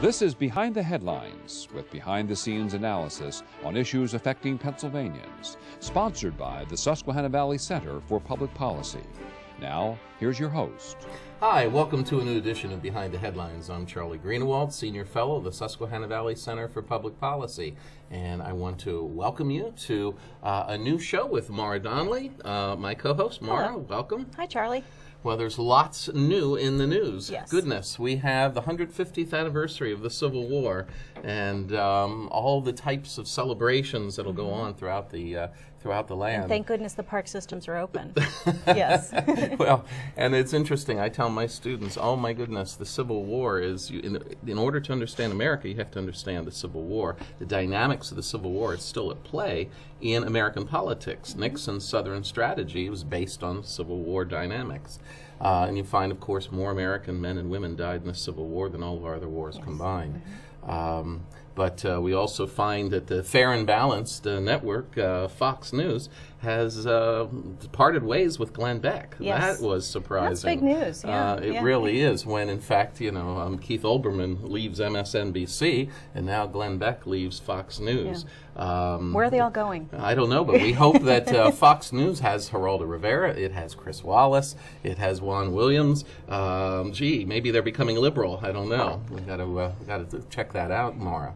This is Behind the Headlines, with behind-the-scenes analysis on issues affecting Pennsylvanians, sponsored by the Susquehanna Valley Center for Public Policy. Now, here's your host. Hi, welcome to a new edition of Behind the Headlines. I'm Charlie Greenewald, Senior Fellow of the Susquehanna Valley Center for Public Policy, and I want to welcome you to a new show with Maura Donnelly, my co-host. Maura, hello. Welcome. Hi, Charlie. Well, there's lots new in the news. Yes. Goodness, we have the 150th anniversary of the Civil War, and all the types of celebrations that'll go on throughout the land. And thank goodness the park systems are open. Yes. Well, and it's interesting. I tell my students, oh my goodness, the Civil War is, in order to understand America, you have to understand the Civil War. The dynamics of the Civil War is still at play in American politics. Nixon's Southern strategy was based on Civil War dynamics. And you find, of course, more American men and women died in the Civil War than all of our other wars combined. But we also find that the fair and balanced network, Fox News, has parted ways with Glenn Beck. Yes. That was surprising. That's big news, yeah. It really is, when in fact, Keith Olbermann leaves MSNBC, and now Glenn Beck leaves Fox News. Yeah. Where are they all going? I don't know, but we hope that Fox News has Geraldo Rivera, it has Chris Wallace, it has Juan Williams. Maybe they're becoming liberal. I don't know. We've got to check that out, Maura.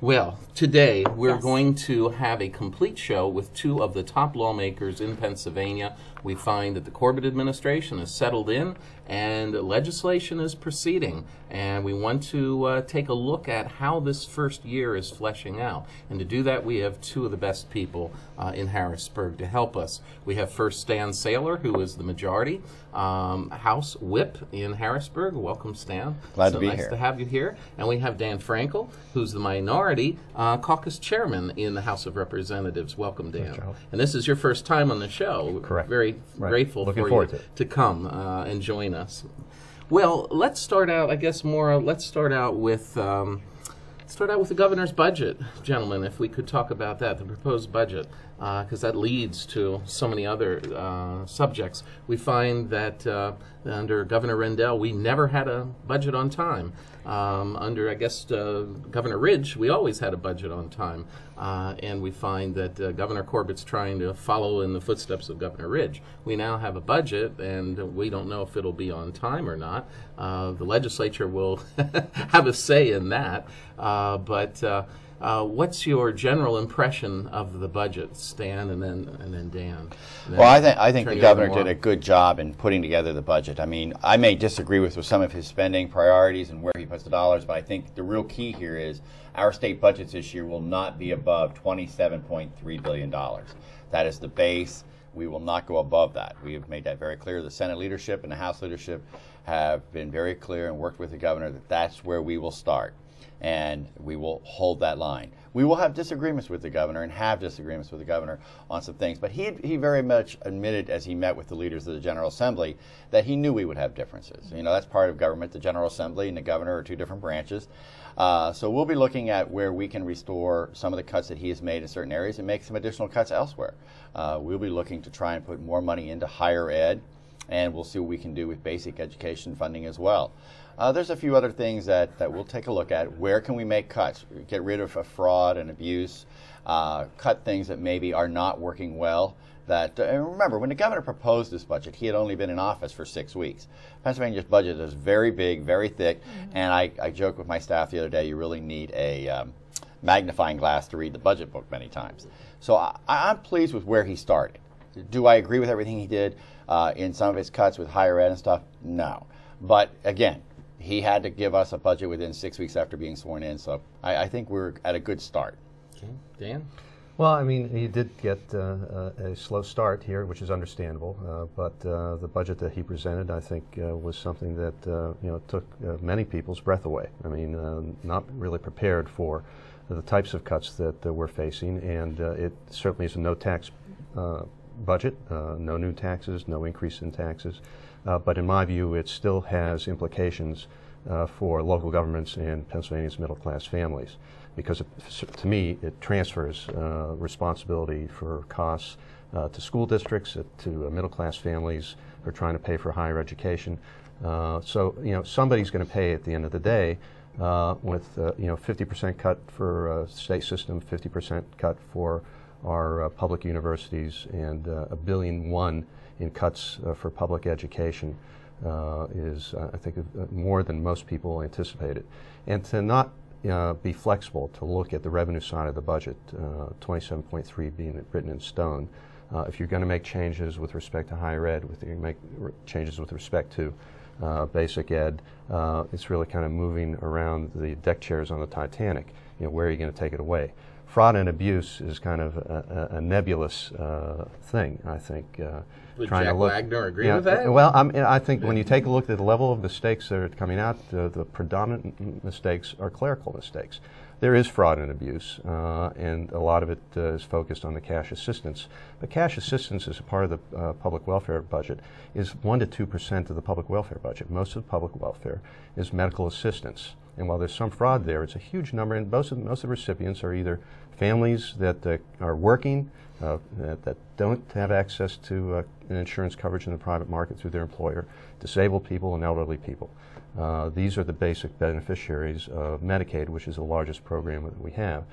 Well, today we're going to have a complete show with two of the top lawmakers in Pennsylvania. We find that the Corbett administration has settled in and legislation is proceeding. And we want to take a look at how this first year is fleshing out. And to do that, we have two of the best people in Harrisburg to help us. We have first Stan Saylor, who is the majority House Whip in Harrisburg. Welcome, Stan. Glad to be here. Nice to have you here. And we have Dan Frankel, who's the minority Caucus chairman in the House of Representatives. Welcome, Dan. And this is your first time on the show. Correct. Very grateful for you to come and join us. Well, let's start out, I guess, Maura, let's start out with the governor's budget, gentlemen, if we could talk about that, the proposed budget, because that leads to so many other subjects. We find that under Governor Rendell, we never had a budget on time. Under, I guess, Governor Ridge, we always had a budget on time. And we find that Governor Corbett's trying to follow in the footsteps of Governor Ridge. We now have a budget, and we don't know if it'll be on time or not. The legislature will have a say in that. But what's your general impression of the budget, Stan, and then Dan? Well, I think the governor did a good job in putting together the budget. I mean, I may disagree with some of his spending priorities and where he puts the dollars, but I think the real key here is our state budgets this year will not be above $27.3 billion. That is the base. We will not go above that. We have made that very clear. The Senate leadership and the House leadership have been very clear and worked with the governor that that's where we will start. And we will hold that line. We will have disagreements with the governor and have disagreements with the governor on some things, but he very much admitted as he met with the leaders of the General Assembly that he knew we would have differences. That's part of government. The General Assembly and the governor are two different branches. So we'll be looking at where we can restore some of the cuts that he has made in certain areas and make some additional cuts elsewhere. We'll be looking to try and put more money into higher ed, and we'll see what we can do with basic education funding as well. There's a few other things that we'll take a look at. Where can we make cuts? Get rid of fraud and abuse, cut things that maybe are not working well. And remember, when the governor proposed this budget, he had only been in office for 6 weeks. Pennsylvania's budget is very big, very thick, and I joked with my staff the other day, you really need a magnifying glass to read the budget book many times. So I'm pleased with where he started. Do I agree with everything he did in some of his cuts with higher ed and stuff? No. But again, he had to give us a budget within 6 weeks after being sworn in, so I think we're at a good start. Okay. Dan? Well, I mean, he did get a slow start here, which is understandable, but the budget that he presented, I think, was something that took many people's breath away. I mean, not really prepared for the types of cuts that we're facing, and it certainly is a no-tax budget, no new taxes, no increase in taxes. But in my view, it still has implications for local governments and Pennsylvania's middle-class families, because to me, it transfers responsibility for costs to school districts, to middle-class families who are trying to pay for higher education. So, somebody's going to pay at the end of the day, with 50% cut for state system, 50% cut for our public universities, and $1.1 billion in cuts for public education is, I think, more than most people anticipated. And to not be flexible, to look at the revenue side of the budget, 27.3 being written in stone. If you're going to make changes with respect to higher ed, you make changes with respect to basic ed, it's really kind of moving around the deck chairs on the Titanic. Where are you going to take it away? Fraud and abuse is kind of a nebulous thing, I think. Would Jack Wagner agree with that? Well, I think when you take a look at the level of mistakes that are coming out, the predominant mistakes are clerical mistakes. There is fraud and abuse, and a lot of it is focused on the cash assistance. But cash assistance as a part of the public welfare budget is 1% to 2% of the public welfare budget. Most of the public welfare is medical assistance. And while there's some fraud there, it's a huge number, and most of the recipients are either families that are working, that don't have access to insurance coverage in the private market through their employer, disabled people and elderly people. These are the basic beneficiaries of Medicaid, which is the largest program that we have.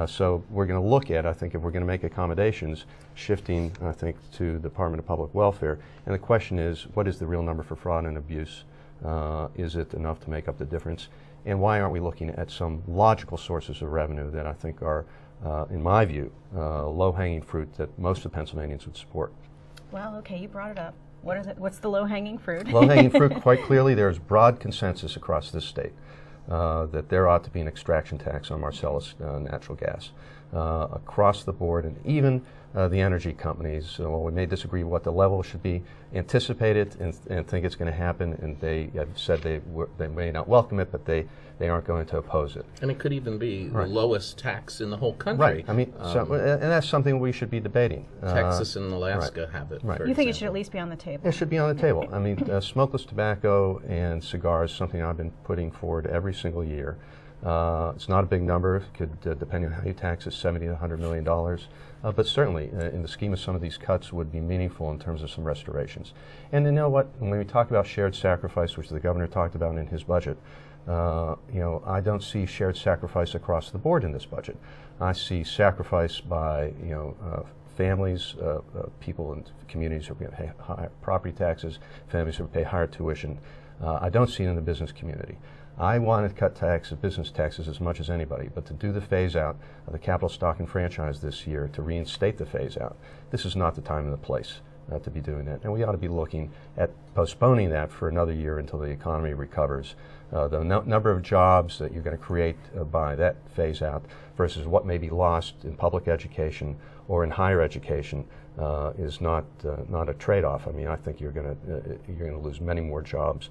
So we're going to look at, I think, if we're going to make accommodations, shifting, I think, to the Department of Public Welfare. And the question is, what is the real number for fraud and abuse? Is it enough to make up the difference? And why aren't we looking at some logical sources of revenue that I think are, in my view, low-hanging fruit that most of Pennsylvanians would support? Well, okay, you brought it up. What is it? What's the low-hanging fruit? Low-hanging fruit, quite clearly, there's broad consensus across this state that there ought to be an extraction tax on Marcellus natural gas across the board, and even the energy companies, well, we may disagree what the level should be, anticipate it and think it's going to happen, and they have said they may not welcome it, but they aren't going to oppose it. And it could even be the lowest tax in the whole country. Right. I mean, and that's something we should be debating. Texas and Alaska have it. Right. You think it should at least be on the table? It should be on the table. I mean, smokeless tobacco and cigars is something I've been putting forward every single year. It's not a big number. It could, depending on how you tax it, $70 to $100 million. But certainly, in the scheme of some of these cuts, would be meaningful in terms of some restorations. And you know what? When we talk about shared sacrifice, which the governor talked about in his budget, I don't see shared sacrifice across the board in this budget. I see sacrifice by families, people in communities who pay higher property taxes, families who pay higher tuition. I don't see it in the business community. I want to cut business taxes as much as anybody, but to do the phase-out of the capital stock and franchise this year, to reinstate the phase-out, this is not the time and the place to be doing that. And we ought to be looking at postponing that for another year until the economy recovers. The number of jobs that you're going to create by that phase-out versus what may be lost in public education or in higher education is not a trade-off. I mean, I think you're going to lose many more jobs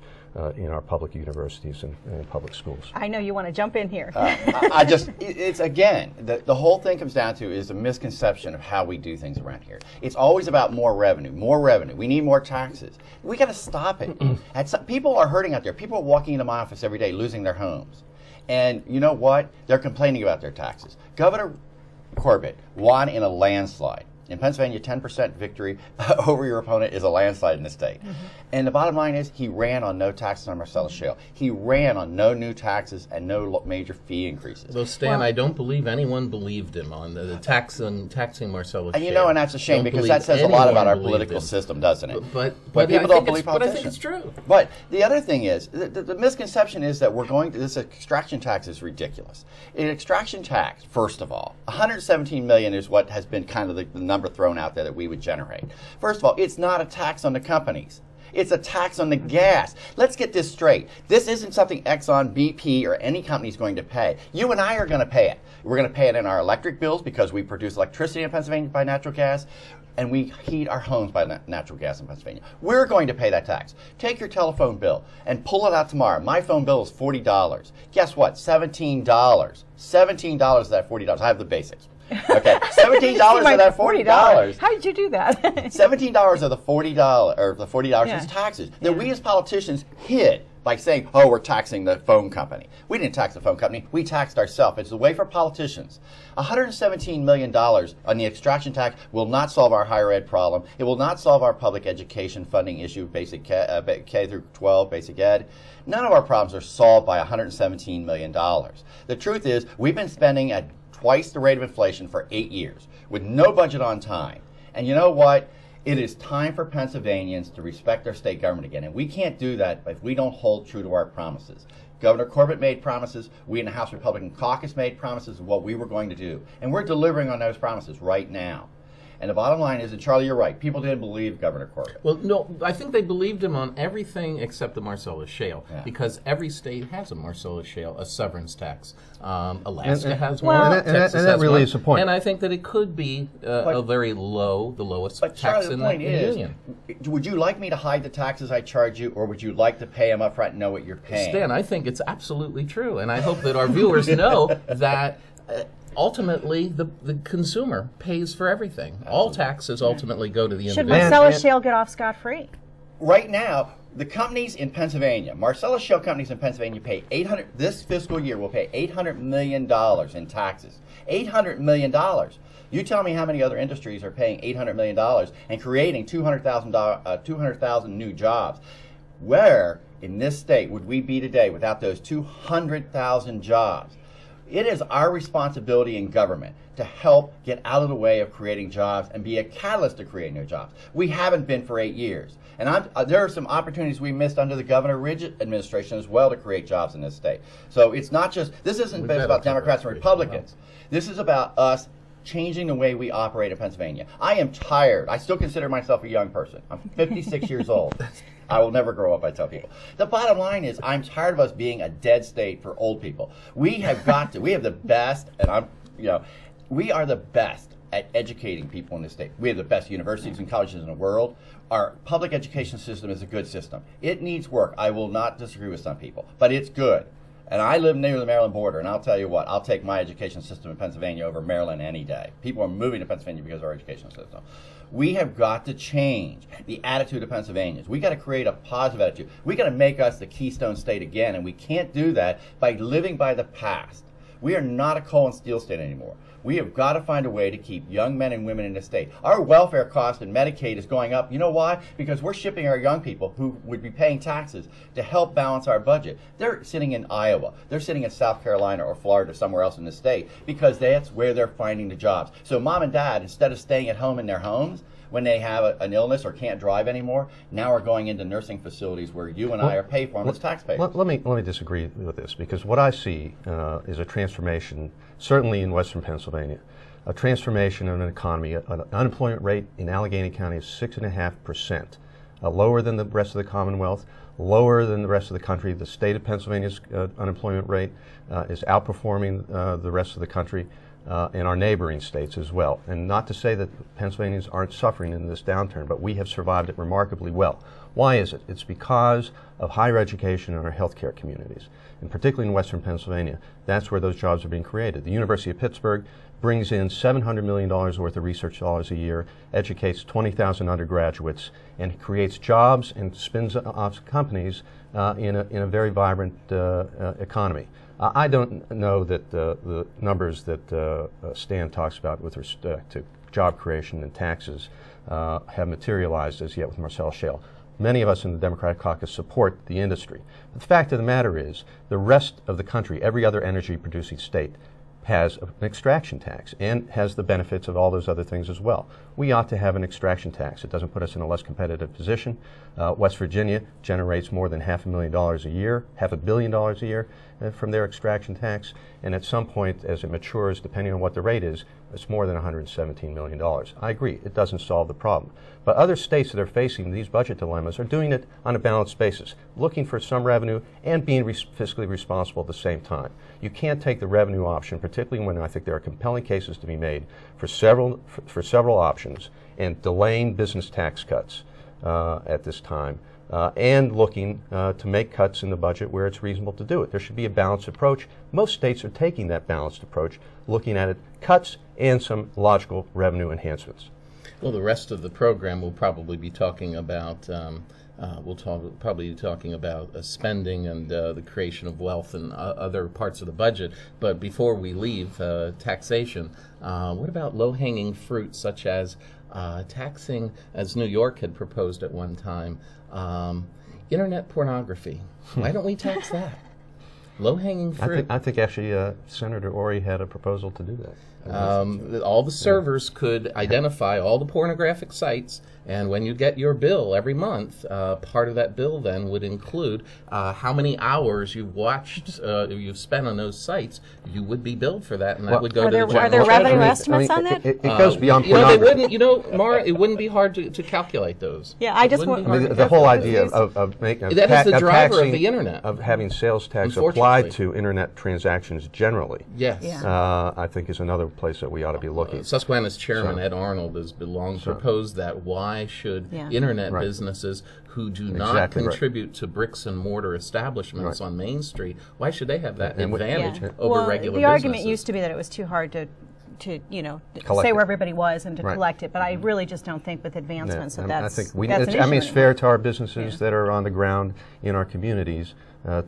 in our public universities and public schools. I know you want to jump in here. It's again, the whole thing comes down to is a misconception of how we do things around here. It's always about more revenue, more revenue. We need more taxes. We got to stop it. People are hurting out there. People are walking into my office every day losing their homes. And you know what? They're complaining about their taxes. Governor Corbett won in a landslide. In Pennsylvania, 10% victory over your opponent is a landslide in the state. Mm-hmm. And the bottom line is he ran on no taxes on Marcellus Shale. He ran on no new taxes and no major fee increases. Though, Stan, I don't believe anyone believed him on the taxing Marcellus Shale. And and that's a shame because that says a lot about our political system, doesn't it? But people don't believe politicians. But I think it's true. But the other thing is, the misconception is that this extraction tax is ridiculous. An extraction tax, first of all, $117 million is what has been kind of the number thrown out there that we would generate. First of all, it's not a tax on the companies. It's a tax on the gas. Let's get this straight. This isn't something Exxon, BP, or any company is going to pay. You and I are going to pay it. We're going to pay it in our electric bills because we produce electricity in Pennsylvania by natural gas, and we heat our homes by natural gas in Pennsylvania. We're going to pay that tax. Take your telephone bill and pull it out tomorrow. My phone bill is $40. Guess what? $17. $17 of that $40. I have the basics. Okay, $17 of that $40. How did you do that? $17 of the $40 is taxes that we as politicians hid by saying, oh, we're taxing the phone company. We didn't tax the phone company. We taxed ourselves. It's a way for politicians. $117 million on the extraction tax will not solve our higher ed problem. It will not solve our public education funding issue, basic K through 12, basic ed. None of our problems are solved by $117 million. The truth is, we've been spending at twice the rate of inflation for 8 years with no budget on time. And you know what? It is time for Pennsylvanians to respect their state government again. And we can't do that if we don't hold true to our promises. Governor Corbett made promises. We in the House Republican Caucus made promises of what we were going to do. And we're delivering on those promises right now. And the bottom line is, and Charlie, you're right, people didn't believe Governor Corbett. Well, no, I think they believed him on everything except the Marcellus Shale, because every state has a Marcellus Shale, a severance tax. Alaska has one. And that really is the point. And I think that it could be a very low, the lowest tax Charlie, in the union. Would you like me to hide the taxes I charge you, or would you like to pay them up front and know what you're paying? Stan, I think it's absolutely true, and I hope that our viewers know that ultimately the consumer pays for everything. Absolutely. All taxes ultimately go to the individual. Should Marcellus Shale get off scot-free? Right now, the companies in Pennsylvania, Marcellus Shale companies in Pennsylvania, pay this fiscal year will pay $800 million in taxes. $800 million. You tell me how many other industries are paying $800 million and creating 200,000 new jobs. Where in this state would we be today without those 200,000 jobs? It is our responsibility in government to help get out of the way of creating jobs and be a catalyst to create new jobs. We haven't been for 8 years. And there are some opportunities we missed under the Governor Ridge administration as well to create jobs in this state. So it's not just, this isn't about Democrats and Republicans. This is about us changing the way we operate in Pennsylvania. I am tired. I still consider myself a young person. I'm 56 years old. I will never grow up, I tell people. The bottom line is, I'm tired of us being a dead state for old people. We have the best, and we are the best at educating people in this state. We have the best universities and colleges in the world. Our public education system is a good system. It needs work. I will not disagree with some people, but it's good. And I live near the Maryland border, and I'll tell you what, I'll take my education system in Pennsylvania over Maryland any day. People are moving to Pennsylvania because of our education system. We have got to change the attitude of Pennsylvanians. We've got to create a positive attitude. We've got to make us the Keystone State again, and we can't do that by living by the past. We are not a coal and steel state anymore. We have got to find a way to keep young men and women in the state. Our welfare cost and Medicaid is going up. You know why? Because we're shipping our young people who would be paying taxes to help balance our budget. They're sitting in Iowa. They're sitting in South Carolina or Florida or somewhere else in the state because that's where they're finding the jobs. So mom and dad, instead of staying at home in their homes when they have an illness or can't drive anymore, now are going into nursing facilities where you and I are paid for them as taxpayers. Let me disagree with this, because what I see is a transformation, certainly in Western Pennsylvania, a transformation of an economy. An unemployment rate in Allegheny County is 6.5%, lower than the rest of the Commonwealth, lower than the rest of the country. The state of Pennsylvania's unemployment rate is outperforming the rest of the country. And our neighboring states as well. And not to say that Pennsylvanians aren't suffering in this downturn, but we have survived it remarkably well. Why is it? It's because of higher education in our healthcare communities, and particularly in Western Pennsylvania. That's where those jobs are being created. The University of Pittsburgh brings in $700 million worth of research dollars a year, educates 20,000 undergraduates, and creates jobs and spins off companies in a very vibrant economy. I don't know that the numbers that Stan talks about with respect to job creation and taxes have materialized as yet with Marcellus Shale. Many of us in the Democratic caucus support the industry. But the fact of the matter is, the rest of the country, every other energy-producing state, has an extraction tax and has the benefits of all those other things as well. We ought to have an extraction tax. It doesn't put us in a less competitive position. West Virginia generates more than $500 million a year, $500 million a year from their extraction tax. And at some point, as it matures, depending on what the rate is, it's more than $117 million. I agree, it doesn't solve the problem. But other states that are facing these budget dilemmas are doing it on a balanced basis, looking for some revenue and being fiscally responsible at the same time. You can't take the revenue option, particularly when I think there are compelling cases to be made for several options, and delaying business tax cuts at this time, and looking to make cuts in the budget where it's reasonable to do it. There should be a balanced approach. Most states are taking that balanced approach, looking at it, cuts and some logical revenue enhancements. Well, the rest of the program will probably be talking about we'll probably be talking about spending and the creation of wealth and other parts of the budget. But before we leave taxation, what about low-hanging fruit such as taxing, as New York had proposed at one time, internet pornography? Why don't we tax that? Low-hanging fruit. I think actually Senator Ori had a proposal to do that. All the servers could identify all the pornographic sites, and when you get your bill every month, part of that bill then would include how many hours you've watched, you've spent on those sites. You would be billed for that, and that would go to the general Are there revenue treasury. estimates on that? It goes beyond They pornography. wouldn't, Mara, it wouldn't be hard to calculate those. Yeah, I just want The whole idea of making that is the driver taxing, of the internet. of having sales tax Unfortunately. applied to internet transactions generally. Yes. Yeah. I think is another place that we ought to be looking. Susquehanna's chairman, Ed Arnold, has long proposed that. Why should internet businesses who do not contribute to bricks and mortar establishments on Main Street, why should they have that advantage over regular businesses? The argument used to be that it was too hard to say where everybody was and to collect it, but I really just don't think with advancements that's I think that's an issue it's fair to our businesses that are on the ground in our communities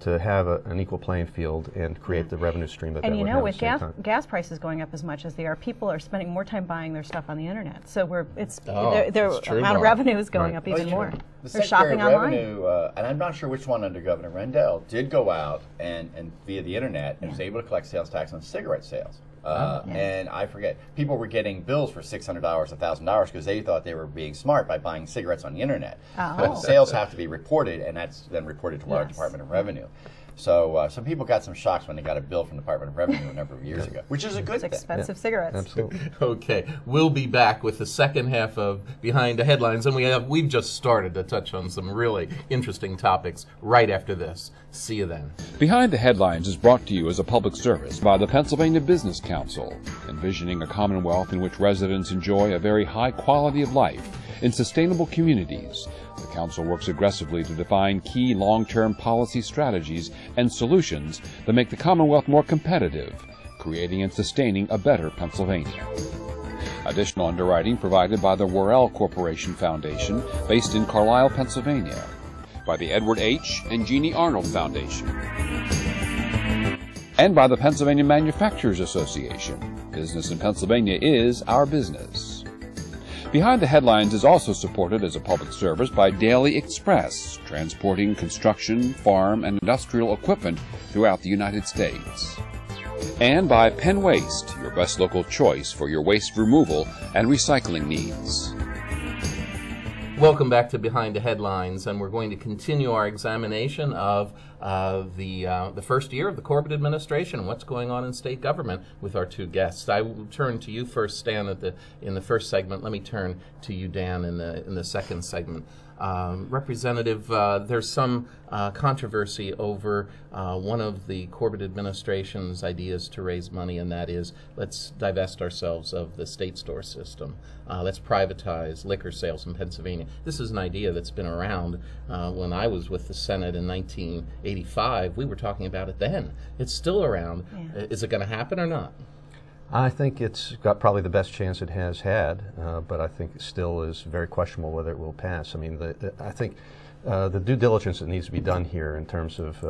to have an equal playing field and create the revenue stream that and that you would know, have with at the same time. gas prices going up as much as they are, people are spending more time buying their stuff on the internet. So the amount of revenue is going up even more. They're shopping online. Revenue, and I'm not sure which one under Governor Rendell, did go out and via the internet and was able to collect sales tax on cigarette sales. And I forget, people were getting bills for $600, $1,000 because they thought they were being smart by buying cigarettes on the internet. But sales have to be reported, and that's then reported to our Department of Revenue. So some people got some shocks when they got a bill from the Department of Revenue a number of years ago, which is a good thing. Expensive cigarettes. Absolutely. Okay, we'll be back with the second half of Behind the Headlines, and we've just started to touch on some really interesting topics right after this. See you then. Behind the Headlines is brought to you as a public service by the Pennsylvania Business Council, envisioning a commonwealth in which residents enjoy a very high quality of life in sustainable communities. The Council works aggressively to define key long-term policy strategies and solutions that make the Commonwealth more competitive, creating and sustaining a better Pennsylvania. Additional underwriting provided by the Worrell Corporation Foundation, based in Carlisle, Pennsylvania, by the Edward H. and Jeannie Arnold Foundation, and by the Pennsylvania Manufacturers Association. Business in Pennsylvania is our business. Behind the Headlines is also supported as a public service by Daily Express, transporting construction, farm, and industrial equipment throughout the United States. And by Penn Waste, your best local choice for your waste removal and recycling needs. Welcome back to Behind the Headlines, and we're going to continue our examination of the first year of the Corbett administration and what's going on in state government with our two guests. I will turn to you first, Stan, in the first segment. Let me turn to you, Dan, in the second segment. Representative, there's some controversy over one of the Corbett administration's ideas to raise money, and that is, let's divest ourselves of the state store system. Let's privatize liquor sales in Pennsylvania. This is an idea that's been around. When I was with the Senate in 1985, we were talking about it then. It's still around. Yeah. Is it going to happen or not? I think it's got probably the best chance it has had, but I think it still is very questionable whether it will pass. I mean, I think the due diligence that needs to be done here in terms of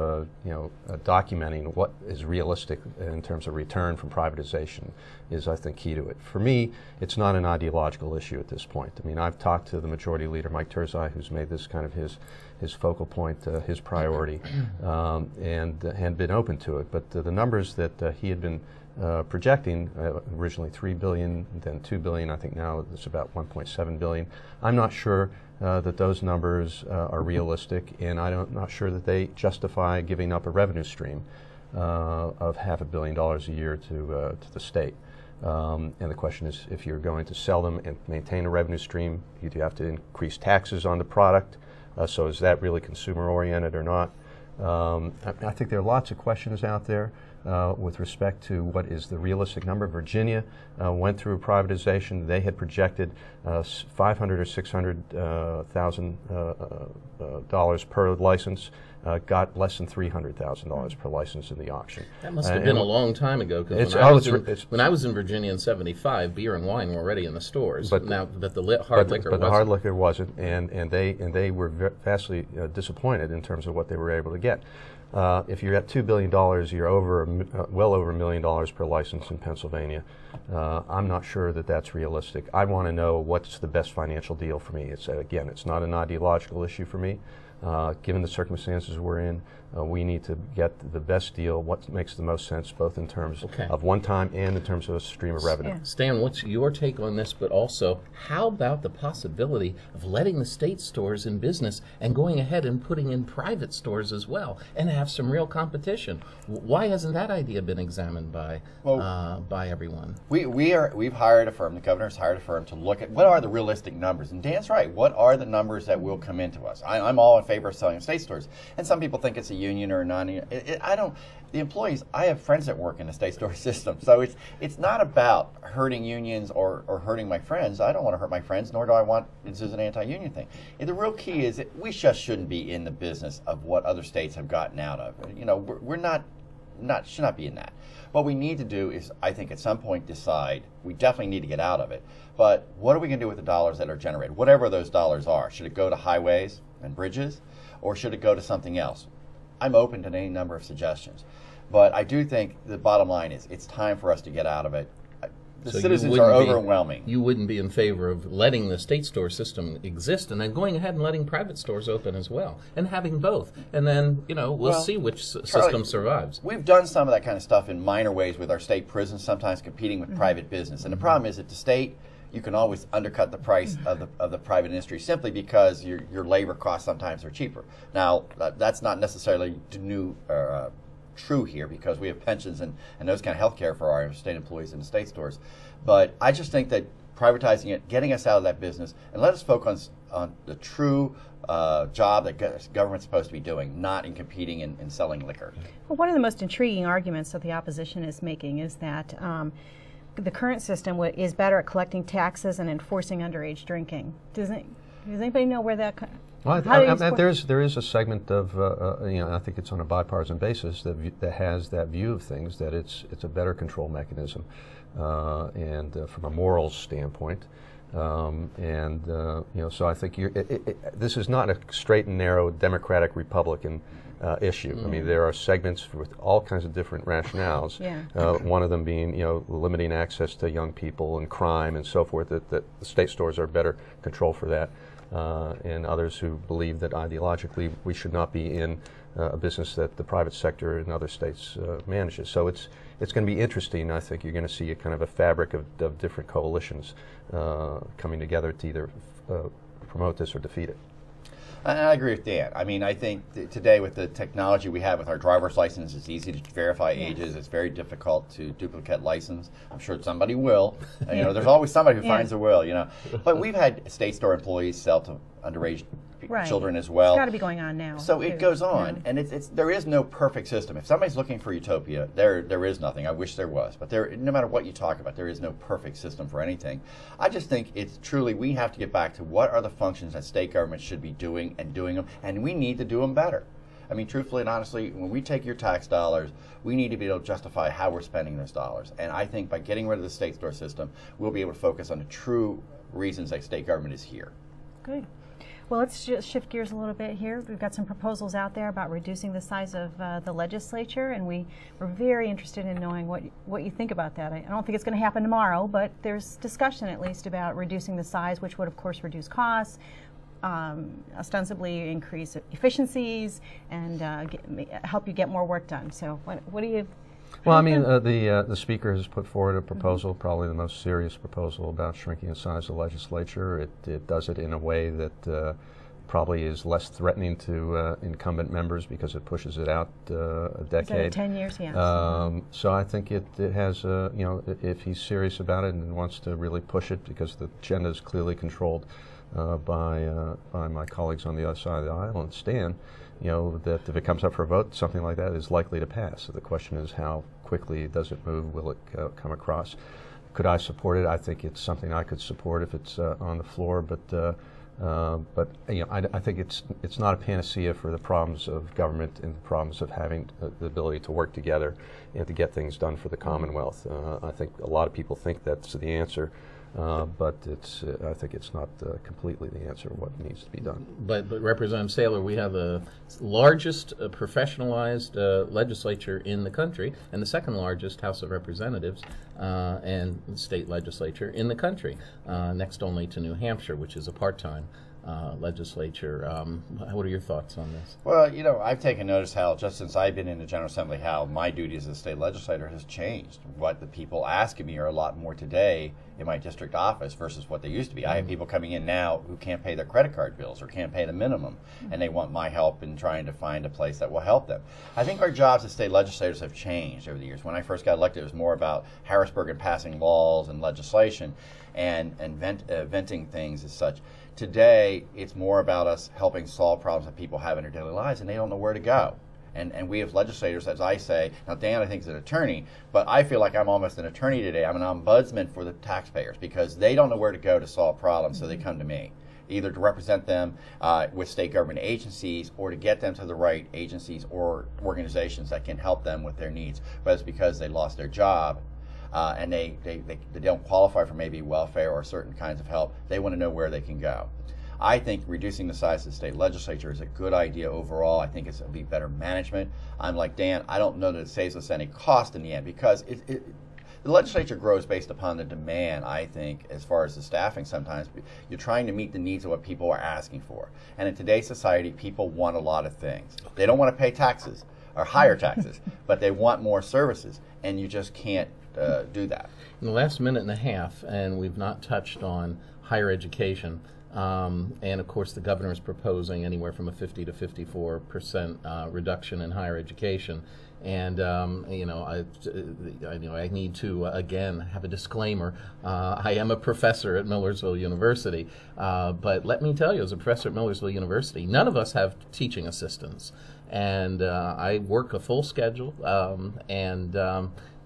documenting what is realistic in terms of return from privatization is, I think, key to it. For me, it's not an ideological issue at this point. I mean, I've talked to the Majority Leader, Mike Turzai, who's made this kind of his focal point, his priority, and been open to it. But the numbers that he had been projecting, originally $3 billion, then $2 billion. I think now it's about $1.7 billion. I'm not sure that those numbers are realistic, and I'm not sure that they justify giving up a revenue stream of $500 million a year to the state. And the question is, if you're going to sell them and maintain a revenue stream, you do have to increase taxes on the product. So is that really consumer-oriented or not? I think there are lots of questions out there. with respect to what is the realistic number. Virginia went through privatization. They had projected $500,000 or $600,000 dollars per license. Got less than $300,000 per license in the auction. That must have been a long time ago, because when I was in Virginia in '75, beer and wine were already in the stores. But now that the hard liquor wasn't. The hard liquor wasn't, and they were vastly disappointed in terms of what they were able to get. If you're at $2 billion, you're over well over $1 million per license in Pennsylvania. I'm not sure that that's realistic. I want to know what's the best financial deal for me. It's not an ideological issue for me. Given the circumstances we're in, we need to get the best deal, what makes the most sense, both in terms of one time and in terms of a stream of revenue. Stan, what's your take on this, but also, how about the possibility of letting the state stores in business and going ahead and putting in private stores as well, and have some real competition? Why hasn't that idea been examined by everyone? We've hired a firm, the governor's hired a firm to look at what are the realistic numbers. And Dan's right, what are the numbers that will come into us? I'm all in favor of selling in state stores. And some people think it's a union or a non-union. The employees, I have friends that work in the state store system. So it's not about hurting unions or hurting my friends. I don't want to hurt my friends, nor do I want this is an anti-union thing. And the real key is that we just shouldn't be in the business of what other states have gotten out of. You know, we're should not be in that. What we need to do is, I think, at some point decide we definitely need to get out of it. But what are we going to do with the dollars that are generated? Whatever those dollars are, should it go to highways and bridges, or should it go to something else? I'm open to any number of suggestions. But I do think the bottom line is it's time for us to get out of it. The citizens are overwhelming. You wouldn't be in favor of letting the state store system exist and then going ahead and letting private stores open as well, and having both. And then, we'll see which system survives. We've done some of that kind of stuff in minor ways with our state prisons, sometimes competing with private business. And the problem is that the state, you can always undercut the price of the private industry simply because your labor costs sometimes are cheaper. Now, that's not necessarily true here, because we have pensions and those kind of health care for our state employees in the state stores. But I just think that privatizing it, getting us out of that business, and let us focus on the true job that government's supposed to be doing, not in competing and selling liquor. Well, one of the most intriguing arguments that the opposition is making is that the current system is better at collecting taxes and enforcing underage drinking. Does anybody know where that comes? Well, there is a segment of I think it's on a bipartisan basis that has that view of things, that it's a better control mechanism, and from a morals standpoint, so I think this is not a straight and narrow Democratic Republican issue. I mean, there are segments with all kinds of different rationales. One of them being, limiting access to young people and crime and so forth. That the state stores are better control for that. And others who believe that ideologically we should not be in a business that the private sector in other states manages. So it's going to be interesting. I think you're going to see a kind of a fabric of different coalitions coming together to either promote this or defeat it. I agree with Dan. I mean, I think today with the technology we have with our driver's license, it's easy to verify ages. It's very difficult to duplicate license. I'm sure somebody will. There's always somebody who finds a will, But we've had state store employees sell to underage children as well. It's got to be going on now. So it goes on, and there is no perfect system. If somebody's looking for utopia, there is nothing. I wish there was, but no matter what you talk about, there is no perfect system for anything. I just think it's truly, we have to get back to what are the functions that state government should be doing them, and we need to do them better. I mean, truthfully and honestly, when we take your tax dollars, we need to be able to justify how we're spending those dollars. And I think by getting rid of the state store system, we'll be able to focus on the true reasons that state government is here. Good. Well, let's just shift gears a little bit here. We've got some proposals out there about reducing the size of the legislature, and we're very interested in knowing what you think about that. I don't think it's going to happen tomorrow, but there's discussion at least about reducing the size, which would, of course, reduce costs, ostensibly increase efficiencies, and help you get more work done. So what do you... Well, I mean, the Speaker has put forward a proposal, probably the most serious proposal about shrinking the size of the legislature. It does it in a way that probably is less threatening to incumbent members because it pushes it out a decade. 10 years, yes. So I think it has, if he's serious about it and wants to really push it, because the agenda is clearly controlled by my colleagues on the other side of the aisle understand, that if it comes up for a vote, something like that is likely to pass. So the question is, how quickly does it move? Will it come across? Could I support it? I think it's something I could support if it's on the floor, but I think it's not a panacea for the problems of government and the problems of having the ability to work together and to get things done for the Commonwealth. I think a lot of people think that's the answer. But I think it's not completely the answer of what needs to be done. But Representative Saylor, we have the largest professionalized legislature in the country and the second largest House of Representatives and state legislature in the country, next only to New Hampshire, which is a part-time legislature. What are your thoughts on this? Well, I've taken notice how, just since I've been in the General Assembly, how my duty as a state legislator has changed. What the people asking me are a lot more today in my district office versus what they used to be. I have people coming in now who can't pay their credit card bills or can't pay the minimum, and they want my help in trying to find a place that will help them. I think our jobs as state legislators have changed over the years. When I first got elected, it was more about Harrisburg and passing laws and legislation and venting things as such. Today, it's more about us helping solve problems that people have in their daily lives, and they don't know where to go. And we as legislators, as I say, now Dan I think is an attorney, but I feel like I'm almost an attorney today. I'm an ombudsman for the taxpayers because they don't know where to go to solve problems, so they come to me, either to represent them with state government agencies or to get them to the right agencies or organizations that can help them with their needs, whether it's because they lost their job and they don't qualify for maybe welfare or certain kinds of help. They want to know where they can go. I think reducing the size of the state legislature is a good idea overall. I think it'll be better management. I'm like Dan, I don't know that it saves us any cost in the end because the legislature grows based upon the demand, I think, as far as the staffing sometimes. You're trying to meet the needs of what people are asking for. And in today's society, people want a lot of things. They don't want to pay taxes or higher taxes, but they want more services, and you just can't do that. In the last minute and a half, and we've not touched on higher education, and of course the governor is proposing anywhere from a 50 to 54% reduction in higher education. And I need to again have a disclaimer. I am a professor at Millersville University, but let me tell you, as a professor at Millersville University, none of us have teaching assistants, and I work a full schedule.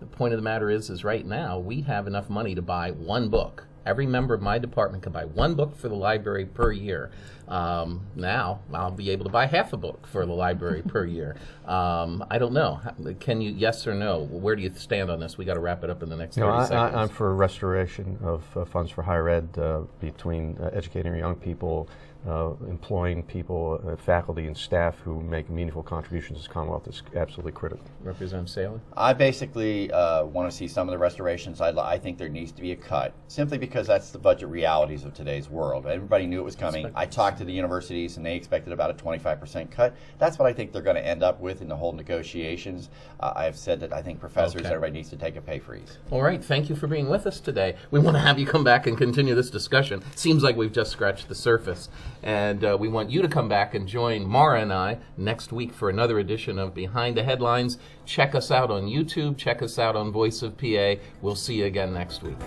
The point of the matter is right now we have enough money to buy one book. Every member of my department can buy one book for the library per year. Now I'll be able to buy half a book for the library per year. I don't know. Can you, yes or no? Where do you stand on this? We got to wrap it up in the next 30 seconds. I'm for restoration of funds for higher ed between educating young people, employing people, faculty and staff who make meaningful contributions to the Commonwealth is absolutely critical. Representative Saylor? I basically want to see some of the restorations. I think there needs to be a cut, simply because that's the budget realities of today's world. Everybody knew it was coming. I talked to the universities and they expected about a 25% cut. That's what I think they're going to end up with in the whole negotiations. I've said that I think professors, everybody needs to take a pay freeze. All right, thank you for being with us today. We want to have you come back and continue this discussion. Seems like we've just scratched the surface. And we want you to come back and join Mara and I next week for another edition of Behind the Headlines. Check us out on YouTube. Check us out on Voice of PA. We'll see you again next week.